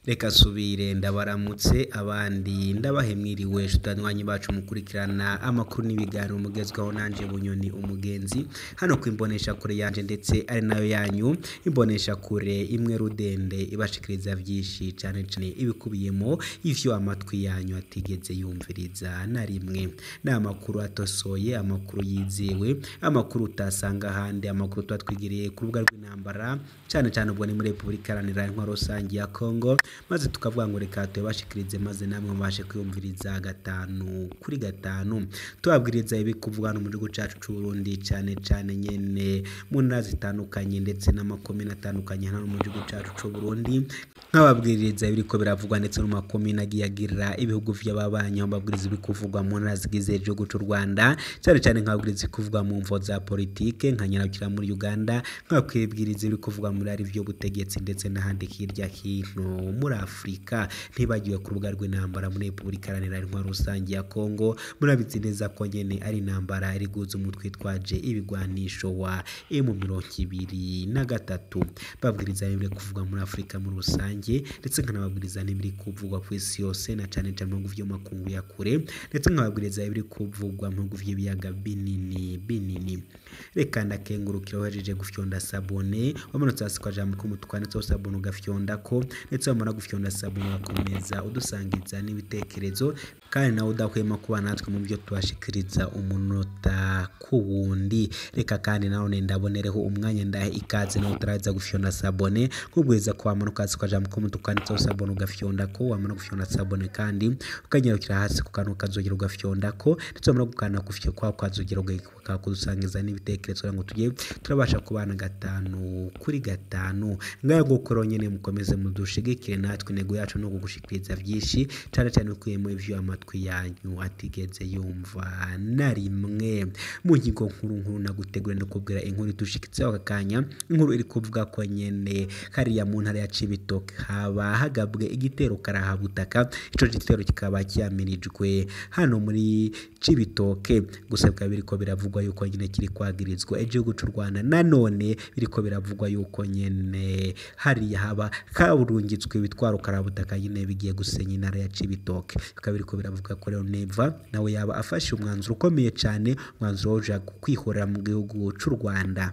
Reka subire ndabaramutse abandi ndabahemwiriwe shutanywanyi bacu mukurikirana amakuru n'ibiganiro mugezweho nanje Bunyoni umugenzi hano kwimbonesha kure yanje ndetse ari nayo yanyu imbonesha kure imwe rudende ibashikiriza vyinshi cyane ibikubiyemo ivyo amatwi yanyu atigeze yumviriza na rimwe n'amakuru atosoye amakuru yizewe amakuru utasanga handi amakuru twatwigiriye ku rubuga rw'intambara cyane ubwo ni muri Republika Iharanira Intwaro Rusange ya Kongo maze tukavuga ngo reka tubashikirize maze namwe mubashe kwiyumviriza gatanu kuri gatanu tubabwiriza ibikuvuga no mu gihugu cyacu cy'u Burundi cyane nyene mu ntara zitandukanye ndetse n'amakomine atandukanye hano mu gihugu cyacu cy'u Burundi nkababwiriza ibiriko biravugwa ndetse no makomine agiyagira ibihugu vy'ababanyi babwiriza ibikuvugwa mu ntara zigize igihugu cy'u Rwanda cyane nkababwiriza ikuvugwa mu mvo za politike nkanyarukira muri Uganda nkakwibwiriza ibikuvugwa muri ari vyo butegetsi ndetse n'ahandi hirya hino muri Afrika ntibagiwe ku rubuga rw'intambara muri Republika Iharanira Intwaro Rusange ya Kongo murabizi neza ko nyene ari intambara iri guza umutwe twaje ibigwanisho wa M23 babwiriza ibiri kuvugwa muri Afrika muri rusange ndetse nkanababwiriza n'ibiri kuvugwa ku isi yose na cyane mu bihugu makungu ya kure ndetse nkababwiriza ibiri kuvugwa mu bihugu by'ibiyaga binini reka ndakengurukira wajeje gufyonda sabone wamanutse hasi kwa jambo kumutwanitse sabone ugafyonda ko ndetse wamara gufyonda sabone bakomeza udusangiza n'ibitekerezo kandi nawe udahwema kuba natwe mu byo tubashikiriza umunota ku wundi reka kandi naone ndabonereho umwanya ndahe ikaze nawe utaraza gufyonda sabone kubwiriza ko wamanuka hasi kwa jambo kumutwanitse sabone ugafyonda ko wamara gufyonda sabone kandi ukanyarukira hasi ku kantu kazogera ugafyonda ko ndetse wamara gukana kufyo kwa kwazogera ugakudusangiza n'ibitekerezo ngo tujye turabasha kubana gatanu kuri gatanu ngaho gukora nyene mukomeze mudushigikire natwe nego yacu no kugushikiriza vyinshi cyane ukuyemo ivyo amatwi yanyu atigeze yumva na rimwe mu ngingo nkuru nagutegura no kubwira inkuru dushikitseho akanya inkuru iri kuvuga ko nyene kariya mu ntara ya Cibitoke haba hagabwe igitero karahabutaka ico gitero kikaba cyamirijwe hano muri Cibitoke gusa biriko biravugwa yuko nyene kiri kwagirizwa igihugu cy'u Rwanda nanone biriko biravugwa yuko nyene hari haba kaburungitswe bitwaro karabutaka nyene bigiye gusenya intara ya Cibitoke biriko biravuga ko rero Neva nawe yaba afashe umwanzuro ukomeye cyane umwanzuro woja kwihorera mu gihugu cy'u Rwanda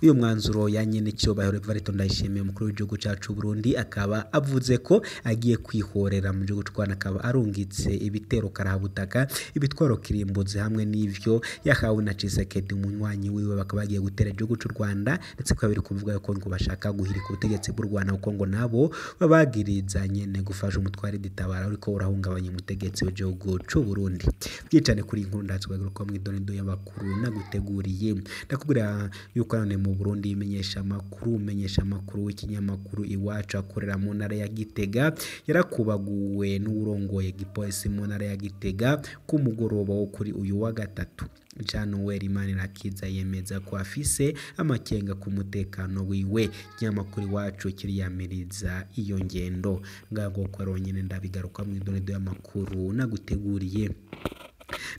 uyu mwanzuro yanyene cyobahiro Evariste Ndayishimiye umukuru w'igihugu cyacu Burundi akaba avuze ko agiye kwihorera mu gihugu cy'u Rwanda akaba arungitse ibitero karahabutaka ibitwaro kirimbuzi hamwe n'ivyo yahawe na Tshisekedi umunywanyi wiwe bakaba bagiye gutera igihugu cy'u Rwanda ndetse ko biri kuvuga ko ngo bashaka guhirika ubutegetsi bw'u Rwanda uko ngo nabo babagiriza nyene gufasha umutwari ditabara ariko urahungabanya umutegetsi w'igihugu cy'u Burundi byicane kuri inkuru ndatswagura ko mwidonido y'abakuru naguteguriye ndakubwira yuko mu Burundi imenyesha amakuru w'ikinyamakuru iwacu akorera mu ntara ya Gitega yarakubaguwe n'urongoye gipolisi mu ntara ya Gitega ku mugoroba wo kuri uyu wa gatatu January Manirakiza yemeza ko afise amakenga ku mutekano wiwe kinyamakuru iwacu kiriyamiriza iyo ngendo ngago ko ronyene ndabigaruka mu idonido y'amakuru naguteguriye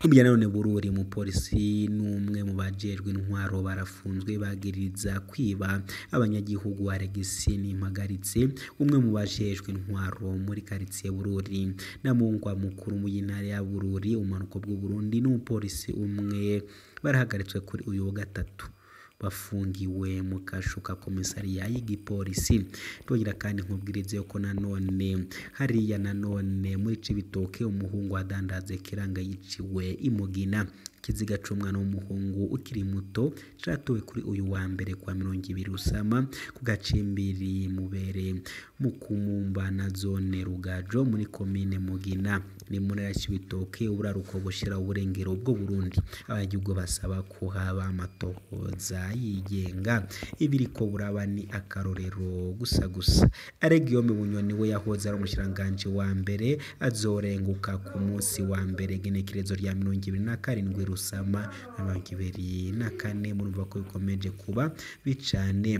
Nubiyana none Bururi mu polisi n'umwe mu bajejwe intwaro barafunzwe bagiriza kwiba abanyagihugu wa Regisini Mpagaritse umwe mu bajejwe intwaro muri quartier Bururi na mungwa mukuru mu yintara ya Bururi umanuko bw'u Burundi n'umupolisi umwe barahagaritswe kuri uyu wa gatatu bafungiwe mu kashuka komisariya y'igipolisi togira kandi nkubwirize ko nanone hariya nanone muri Cibitoke umuhungu wadandaze kiranga yiciwe imugina kiziga c'umwana w'umuhungu ukiri muto cyatowe kuri uyu wa mbere kwa 20 Rusama ku gacimbiri mubere mu kumumba na zone Rugajo muri komine Mugina ni muri ya Cibitoke uraruko bushira uburengero bwo Burundi abagihugu basaba ko haba amatohoza yigenga ibiriko buraba ni akarorero gusa Aregiyome Bunyoni we yahoze ari umushiranganje wa mbere azorenguka ku munsi wa mbere genekerezo rya 27 Rusama 2024 murumva ko bikomeje kuba bicane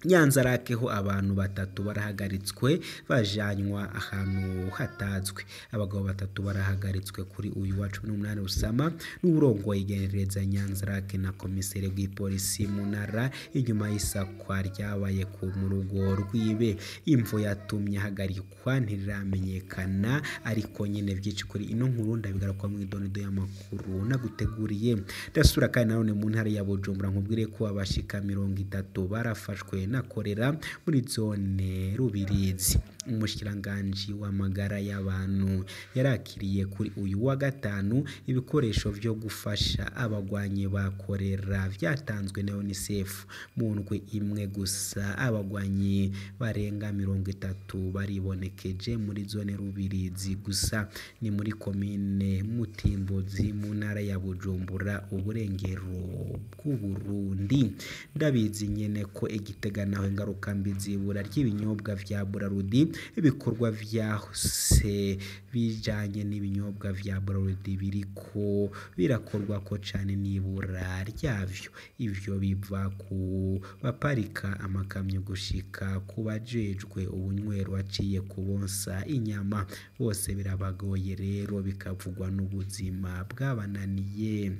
Nyanzarake ho abantu batatu barahagaritswe bajanywa ahantu hatazwe. Abagabo batatu barahagaritswe kuri uyu wa 18 Rusama n'uburongoye igendereza Nyanzarake na komisere w'ipolisi mu ntara inyuma y'isakwa ryabaye mu rugo rwiwe. Imvo yatumye hagarikwa ntiramenyekana, ariko nyene byinshi kuri ino nkuru ndabigaruka mu idonido y'amakuru naguteguriye. Ndasura kandi nanone mu ntara ya Bujumbura nkubwire ko abashika 30 barafashwe nakorera muri zone Rubirizi. Umushikiranganji w'amagara y'abantu yarakiriye kuri uyu wa gatanu ibikoresho byo gufasha abagwanyi bakorera byatanzwe na UNICEF. Mu ndwi imwe gusa abagwanyi barenga 30 baribonekeje muri zone Rubirizi gusa, ni muri komine Mutimbuzi mu ntara ya Bujumbura uburengero bw'Uburundi. Ndabizi nyene ko Igitega naho ingaruka mbi zibura ry'ibinyobwa vya Braludi, ibikorwa vyahose bijanye n'ibinyobwa vya Braludi biriko birakorwa ko cane nibura ryavyo. Ivyo biva ku baparika amakamyo gushika kubajejwe ubunywero waciye kubonsa inyama, bose birabagoye rero bikavugwa n'ubuzima bwabananiye.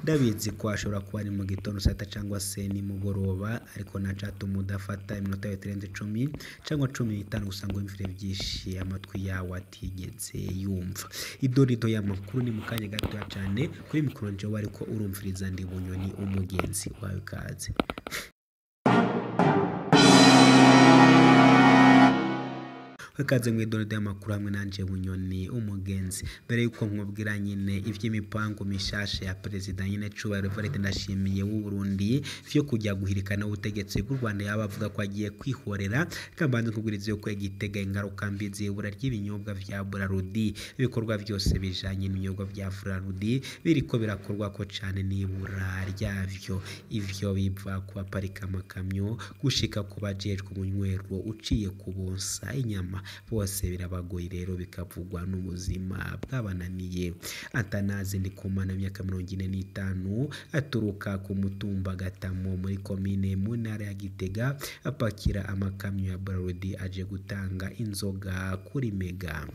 Ndabizi ko ashobora kuba ari mu gitondo sata cyangwa se ni mugoroba, ariko nacato mudafata iminota y'iterenze 10 cyangwa 15 usanga imvire byinshi amatwi yawe atigeze yumva. Idorido y'amakuru ni mukanya gato cyane kuri mikoro nje wari ko urumviriza Ndi Bunyoni umugenzi wawe kaze. Kaze mwidonido y'amakuru hamwe nanje Bunyoni umugenzi. Mbere yuko nkubwira nyine ivy'imipango mishasha ya president nyine Cubahiro Evariste Ndayishimiye w'u Burundi vyo kujya guhirikana ubutegetsi bw'u Rwanda, yabavuga ko agiye kwihorera. Kambanze kubwiriza yuko Igitega ingaruka mbi zibura ry'ibinyobwa vya Braludi, ibikorwa byose bijanye n'ibinyobwa vya Braludi biriko birakorwa ko cane nibura ryavyo. Ivyo biva ku baparika amakamyo gushika kubajejwe ubunywero uciye kubonsa inyama, bose birabagoye rero bikavugwa n'ubuzima bwabananiye. Atanaze Ndikumana imyaka 45 aturuka ku mutumba Gatamo muri komine mu ntara ya Gitega apakira amakamyo ya Braludi aje gutanga inzoga kuri Mega.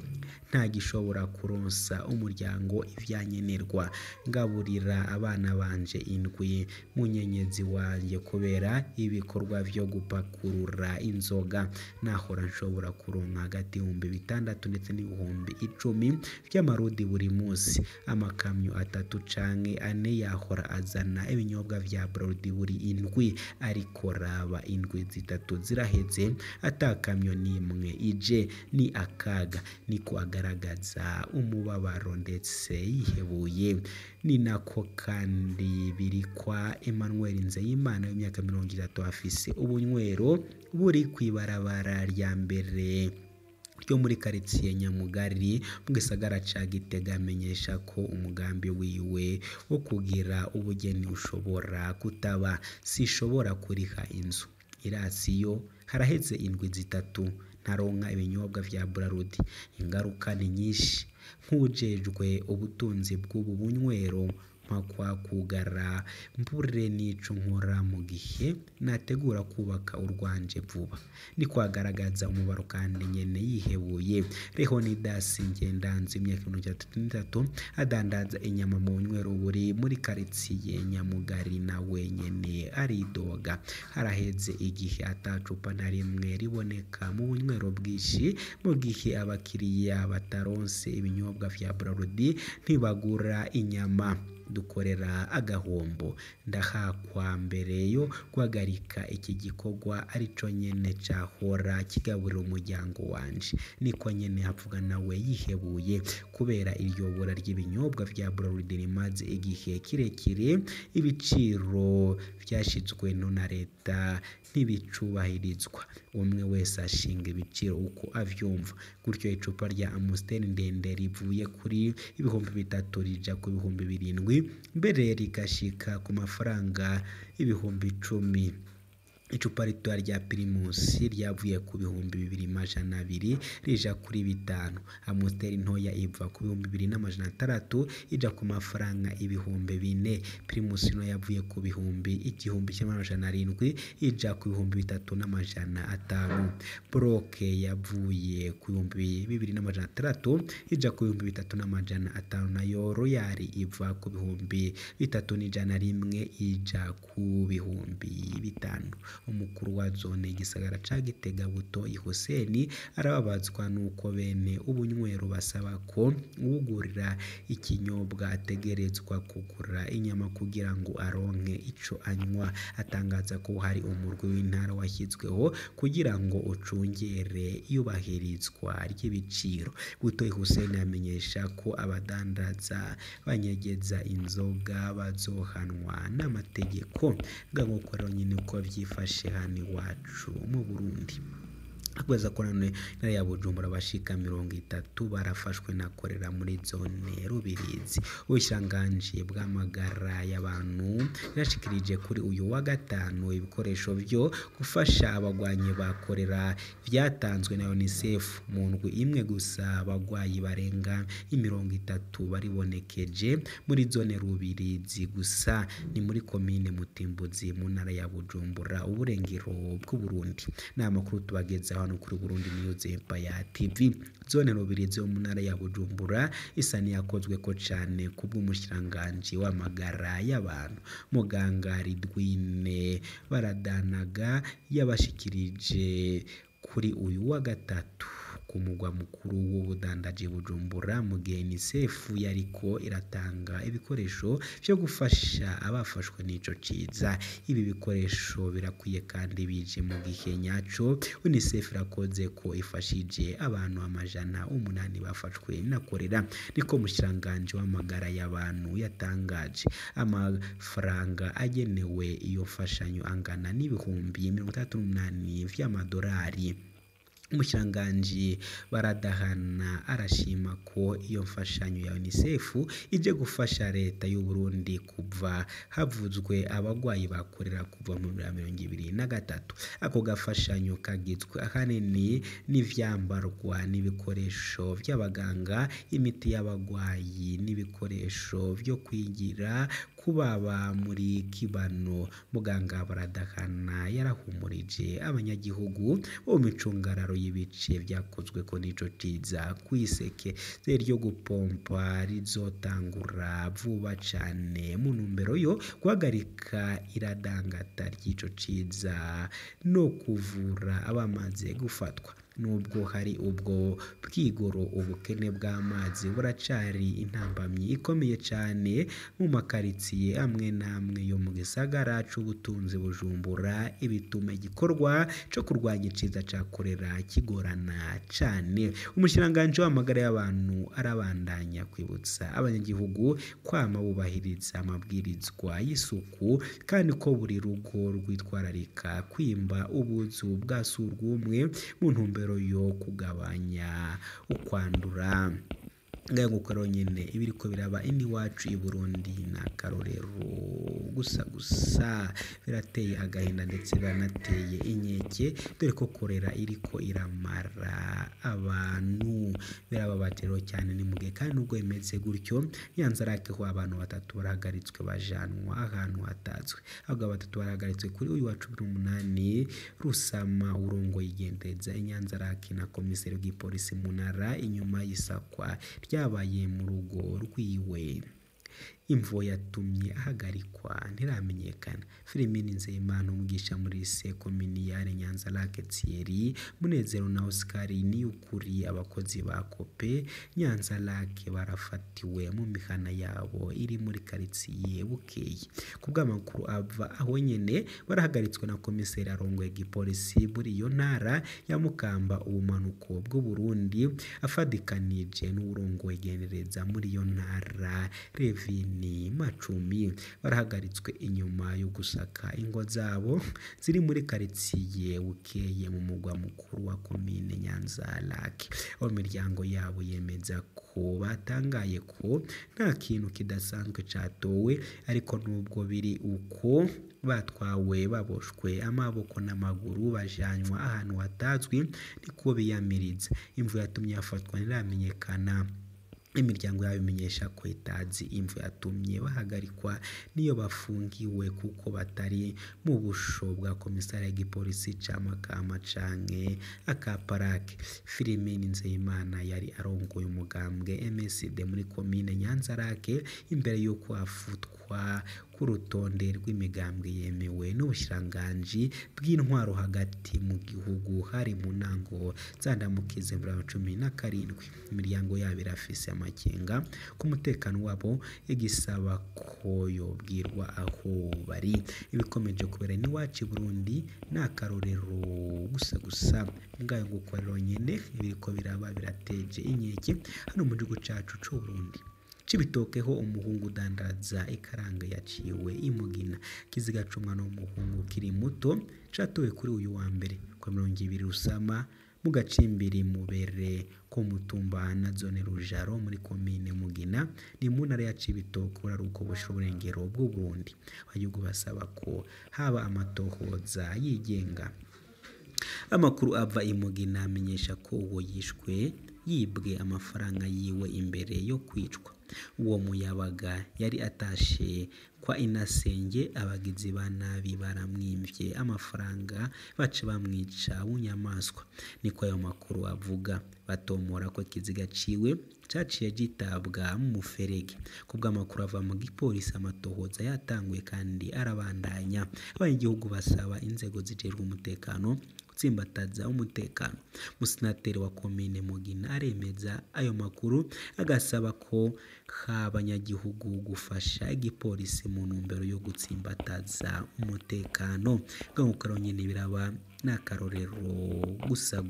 Nta gishobora kuronsa umuryango ivyanyenerwa, ngaburira abana banje indwi munyenyezi wanje kubera ibikorwa vyo gupakurura inzoga. Nahora nshobora kuronka hagati y'ibihumbi 6 ndetse n'ibihumbi 10 by'amarudi buri munsi. Amakamyo 3 canke 4 yahora azana ibinyobwa vya Braludi buri indwi, ariko raba indwi 3 ziraheze atakamyo nimwe ije. Ni akaga, niko agaragaza umubabaro ndetse yihebuye. Ni nako kandi biri kwa Emmanuel Nzeyimana w'imyaka 30 afise ubunywero buri kwibarabara rya mbere ryo muri quartier Nyamugari mu gisagara ca Gitega. Amenyesha ko umugambi wiwe wo kugira ubugeni ushobora kutaba. Sishobora kuriha inzu, irasiyo haraheze indwi 3 ntaronka ibinyobwa vya Braludi. Ingaruka ni nyinshi. Nkujejwe ubutunzi bw'ubu bunywero mpakwa kugara mbure n'ico nkora mu gihe nategura kubaka urwanje vuba. Ni kwagaragaza umubaro kandi nyene yihebuye. Leonidas Ngendanzi imyaka 33 adandaza inyama mu bunywero buri muri quartier Nyamugari na wenyene aridoga. Haraheze igihe atacupa na rimwe riboneka mu bunywero bwishi, mu gihe abakiriya bataronse ibinyobwa vya Braludi ntibagura inyama. Dukorera agahombo. Ndahakwa mbere yo guhagarika iki gikorwa arico nyene cahora kigaburira umuryango wanje. Niko nyene havuga nawe yihebuye kubera iryobora ry'ibinyobwa vya Braludi rimaze igihe kirekire. Ibiciro vyashizwe no na leta ntibicubahirizwa. Umwe wese ashinga ibiciro uko avyumva. Gutyo icupa rya Amstel ndende rivuye kuri ibihumbi 3 rija ku bihumbi 7, mbere rigashika ku mafaranga ibihumbi 10. icupa ritoya rya Primus ryavuye ku bihumbi 2,200 rija kuri 5. Amstel ntoya iva ku bihumbi 2,600 ija ku mafaranga ibihumbi 4. Primus no yavuye ku bihumbi 1,700 ija ku bihumbi 3,500. Broke yavuye ku bihumbi 2,600 ija ku bihumbi 3,500 nayo Royal iva ku bihumbi 3,101 ija ku bihumbi 5. Umukuru wa zone gisagara ca Gitega Buto Hussein arababazwa nuko bene ubunywero basaba ko ugurira ikinyobwa ategerezwa kugura inyama kugira ngo aronke ico anywa. Atangaza ko hari umurwi w'intara washyizweho kugira ngo ucungere iyubahirizwa ry'ibiciro. Buto Hussein amenyesha ko abadandaza banyegeza inzoga bazohanwa n'amategeko. Ngaho rero nyine uko byifashe hano iwacu mu Burundi. Akweza ko none ntara ya Bujumbura bashika 30 barafashwe na korera muri zone Rubirizi. Ubushikiranganji bw'amagara y'abantu yashikirije kuri uyu wa gatanu ibikoresho byo gufasha abagwanyi bakorera vyatanzwe na UNICEF mu ndwi imwe gusa. Abagwayi barenga 30 baribonekeje muri zone Rubirizi gusa ni muri komine Mutimbuzi mu ntara ya Bujumbura uburengero bw'u Burundi. N'amakuru tubageza hano kuri Burundi News Empire TV. Zone Rubirizi mu ntara ya Bujumbura isa niyakozwe ko cyane kubw'umushikiranganji w'amagara y'abantu. Muganga Ridwine Baradanaga yabashikirije kuri uyu wa gatatu ku mugwa mukuru w'ubudandaji Bujumbura mu gihe UNICEF yariko iratanga ibikoresho byo gufasha abafashwe n'ico ciza. Ibi bikoresho birakwiye kandi bije mu gihe nyaco UNICEF irakoze ko ifashije abantu 800 bafashwe na korera. Niko mushiranganje w'amagara y'abantu yatangaje. Amafaranga agenewe iyo fashanyo angana n'ibihumbi 38 vy'amadolari. Umushikiranganji Baradahana arashima ko iyo mfashanyo ya UNICEF ije gufasha leta y'u Burundi kuva havuzwe abagwayi bakorera kuva mu 2023. Ako gafashanyo kagizwe ahanini n'ivyambarwa n'ibikoresho by'abaganga, imiti y'abagwayi n'ibikoresho byo kwigira kubaba muri kibano. Muganga Baradahana yarahumurije abanyagihugu bo micungararo y'ibice byakozwe ko nico ciza. Kwiseke ryo gupompa rizotangura vuba cyane mu ntumbero yo guhagarika iradangata ry'ico ciza no kuvura abamaze gufatwa. Nubwo hari ubwo bwigoro, ubukene bw'amazi buracari intambamyi ikomeye cyane mu makaritsiye amwe namwe yo mu gisagara c'ubutunzi Bujumbura. Ibituma igikorwa co kurwanya iciza ca korera kigorana cyane. Umushiranganje w'amagara y'abantu arabandanya kwibutsa abanyagihugu kwama bubahiriza amabwirizwa y'isuku kandi ko buri rugo rwitwararika kwimba ubuzu bwa surwumwe mu ntumbero yo kugabanya ukwandura. Ngaho nyine ibiriko biraba iwacu i Burundi na karorero gusa birateye agahinda ndetse banateye inkeke, dore ko korera iriko iramara abantu. Birababatero cyane ni mugihe kandi nubwo imeze gutyo Nyanzarake ho abantu 3 barahagaritswe bajanwa ahantu hatazwe. Abo 3 barahagaritswe kuri uyu wa 18 Rusama urongo yigendeza Nyanzarake na komiseri w'ipolisi mu ntara inyuma y'isakwa yabaye mu rugo rwiwe. Imvo yatumye ahagarikwa ntiramenyekana. Filimini Nzeyimana umugisha muri lycée communale Nyanzarake Thierry Munezero na Oscar ni ukuri abakozi ba Kope Nyanzarake barafatiwe mu mihana yabo iri muri karitsiye Bukeye. Kubw'amakuru ava aho nyene barahagaritswe na komiseri arongoye igipolisi muri iyo ntara ya Mukamba ubumanuko bw'u Burundi afadikanije n'urongoye genereza muri iyo ntara Revine komini Macumbi barahagaritswe inyuma yo gusaka ingo zabo ziri muri karitsiye Bukeye mu mugwa mukuru wa komine Nyanza-Lac. Aho imiryango yabo yemeza ko batangaye ko nta kintu kidasanzwe catowe, ariko nubwo biri uko batwawe baboshwe amaboko n'amaguru bajanywa ahantu hatazwi niko biyamiriza. Imvu yatumye yafatwa ntiramenyekana. Imiryango yabo imenyesha ko itazi imvu yatumye bahagarikwa niyo bafungiwe kuko batari mu busho bwa komisariya y'igipolisi ca Makamba canke akaparake. Filimini Nzeyimana yari arongoye umugambwe MSD muri komine Nyanza-Lac imbere yuko afutwa ku rutonde rw'imigambwe yemewe n'ubushikiranganji bw'intwaro hagati mu gihugu hari mu ntango zandamukize muri 2017. Imiryango yabo irafise amakenga ku mutekano wabo, igisaba ko yobwirwa aho bari. Ibikomeje kubera n'iwacu i Burundi n'akarorero gusa ngayo gukorera nyene ibiriko biraba birateje inkeke hano mu gihugu cacu c'u Burundi. Cibitokeho umuhungu udandaza ikaranga yaciwe imugina. Kiziga c'umwana w'umuhungu kiri muto catowe kuri uyu wa mbere kwa 20 Rusama mu gacimbiri Mubere ko mutumba na zone Rujaro muri komine Mugina ni mu ntara ya Cibitoke uraruko bushira uburengero bw'u Burundi. Abayugu basaba ko haba amatohoza yigenga. Amakuru ava imugina amenyesha ko uwo yishwe yibwe amafaranga yiwe imbere yo kwicwa. Uwo muyabaga yari atashe kwa Inasenge, abagizi ba nabi baramwimvye amafaranga bace bamwica w'unyamaswa. Niko ayo makuru avuga. Batomora ko kiziga ciwe caciye gitabwa mu muferege. Kubwa amakuru ava mu gipolisi amatohoza yatanguye kandi arabandanya. Abanyagihugu basaba inzego zijejwe umutekano gutsimbataza umutekano. Musenateri wa komine Mugina aremeza ayo makuru agasaba ko abanyagihugu gufasha igipolisi mu ntumbero yo gutsimbataza umutekano. Bw'amukaro nyene biraba n'akarorero gusa.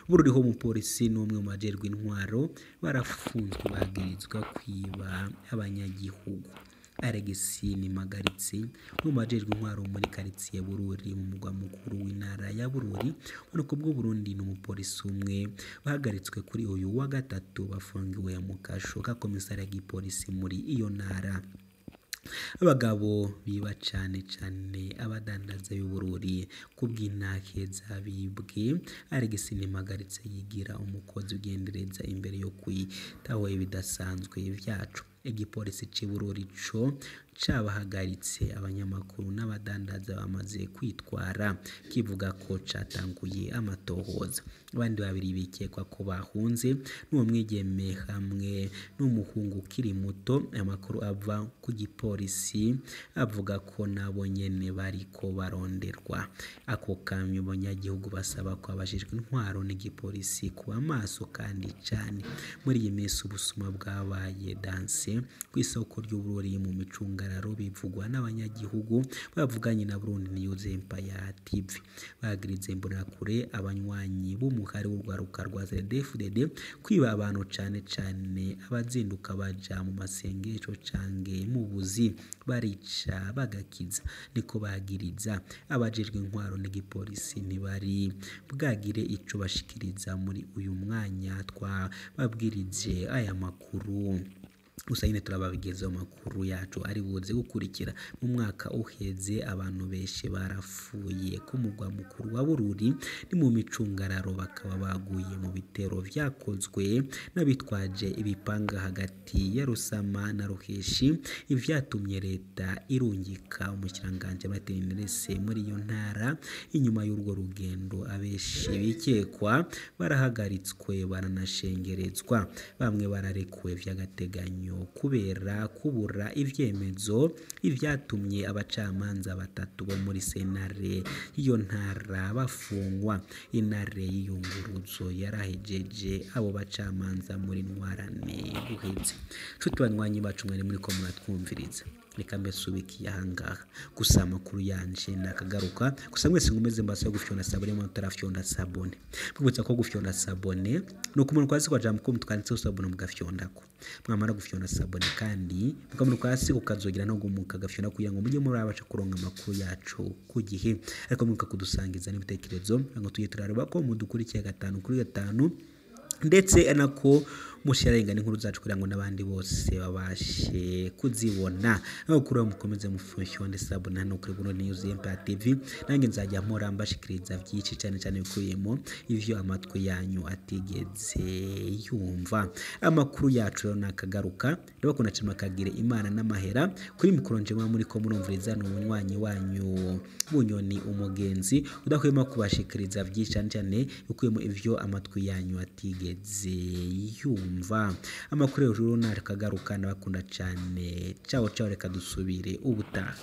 Bururiho umupolisi n'umwe mu bajerwe intwaro barafunzwe bagirizwa kwiba abanyagihugu. Aregisi Nimagaritsi mu majejwe intwaro muri karitsiye Bururi mu mugwa mukuru w'intara ya Bururi. Uko bwo Burundi n'umupolisi umwe bahagaritswe kuri uyu wa gatatu bafungiwe mu kasho ka komisariya y'igipolisi muri iyo ntara. Abagabo biba cane abadandaza y'Ubururi kubw'intake zabibwe. Aregisi Nimagaritsi yigira umukozi ugendereza imbere yo kwitaho ibidasanzwe vyacu. Igipolisi c'Ibururi co cabahagaritse abanyamakuru n'abadandaza bamaze kwitwara kivuga ko catanguye amatohoza. Abandi babiri bikekwa ko bahunze n'uwo mwigeme hamwe n'umuhungu kiri muto. Amakuru ava ku gipolisi avuga ko nabo nyene bariko baronderwa. Ako kamyo abanyagihugu basaba ko abajejwe intwaro n'igipolisi kuba maso kandi cane. Muri iyi minsi ubusuma bwabaye danse kw'isoko ry'Ubururi mu micungararo bivugwa n'abanyagihugu bavuganye na Burundi News Empire TV. Bagirize imbonerakure abanywanyi b'umuhari w'urwaruka rwa CNDD-FDD kwiba abantu cane abazinduka baja mu masengesho canke mu buzi barica bagakiza. Niko bagiriza. Abajejwe intwaro n'igipolisi ntibari bwagire ico bashikiriza muri uyu mwanya twababwirije aya makuru. Gusa nyine turababigezaho amakuru yacu ari buze gukurikira. Mu mwaka uheze abantu benshi barapfuye ku mugwa mukuru wa Bururi ni mu micungararo, bakaba baguye mu bitero vyakozwe n'abitwaje ibipanga hagati ya Rusama na Ruheshi. Ivyatumye leta irungika umushikiranganje Matenenese muri iyo ntara. Inyuma y'urwo rugendo abeshi bikekwa barahagaritswe baranashengerezwa, bamwe bararekuwe vy'agateganyo kubera kubura ivyemezo. Ivyatumye abacamanza batatu bo muri sentare iyo ntara bafungwa. Intare y'iyunguruzo yarahejeje abo bacamanza muri ntwarane guheze. Nshuti banywanyi bacu mwari muri ko muratwumviriza, reka mbesubikiye ahangaha. Gusa amakuru yanje nakagaruka. Gusa mwese ngumeze mbasaba gufyonda sabone mu tarafyonda sabone. Kwibutsa ko gufyonda sabone no kumuntu kwazi kwa jambo ko mutwanditse sabone mugafyondako. Mwamara gufyonda gufyona sabone kandi mukamuruka hasi ukazogira no gumuka gafyona kugira ngo mujye murabasha kuronka amakuru yacu ku gihe ariko muka kudusangiza n'ibitekerezo ngo tujye turareba ko mudukurikiye 5 kuri 5 ndetse anako mushirengana inkuru zacu kugira ngo nabandi bose babashe kuzibona no kuri mukomeze mufyonde sabone hano kuri Buno News Empire TV nange nzajya mpora mbashikiriza byinshi cyane cyane bikuyemo ivyo amatwi yanyu atigeze yumva amakuru yacu nakagaruka rero ko nacima kagire Imana n'amahera kuri mikoronje muri ko murumviriza n'umunywanyi wanyu Bunyoni umugenzi udakwema kubashikiriza byinshi cyane cyane bikuyemo ivyo amatwi yanyu atigeze yumva amakuru rero nakagaruka nabakunda cyane ciao ciao reka dusubire ubutaha